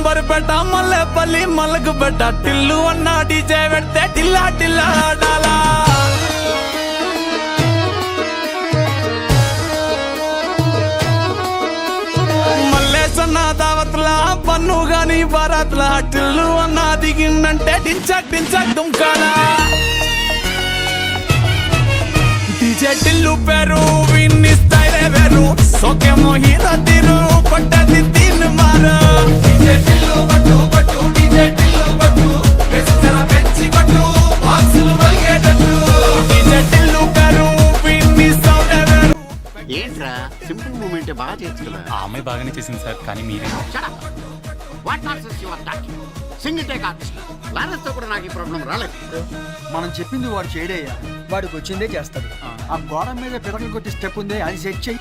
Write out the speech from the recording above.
అంబర్పేట మల్లెపల్లి మల్లకు పెట్ట టిల్లు అన్న డీజే పెడితే టిల్లా టిల్లా ఆడాలా మల్లేసన్న దావత్లా పన్ను గాని బారాత్లా టిల్లు అన్న దిగిందంటే టించక్ టించక్ దుంకాలా డీజే టిల్లు పేరు విన్ని స్టైలే వేరు సోకేమో హీరో తీరు పట్టది తీన్ మారు డీజే టిల్లు పట్టు పట్టు డీజే టిల్లు పట్టు వెచ్చన పెంచి పట్టు బాక్సులు మలిగేటట్టు డీజే టిల్లు పేరు విన్ని సౌండ్ వేరు ఏంట్రా సింపుల్ మూమెంట్ బాగా చేయొచ్చు కదా. ఆ అమ్మాయి బాగానే చేసింది సార్, కానీ మీరే what nonsense you are talking. Single take artist Lawrence తో కూడా నాకు ఈ ప్రాబ్లం రాలేదు. మనం చెప్పింది వాడు చేయడయ్యా, వాడికి వచ్చిందే చేస్తాడు. ఆ గోడ మీద పిడకలు కొట్టి స్టెప్ ఉంది, అది సెట్ చెయ్యి.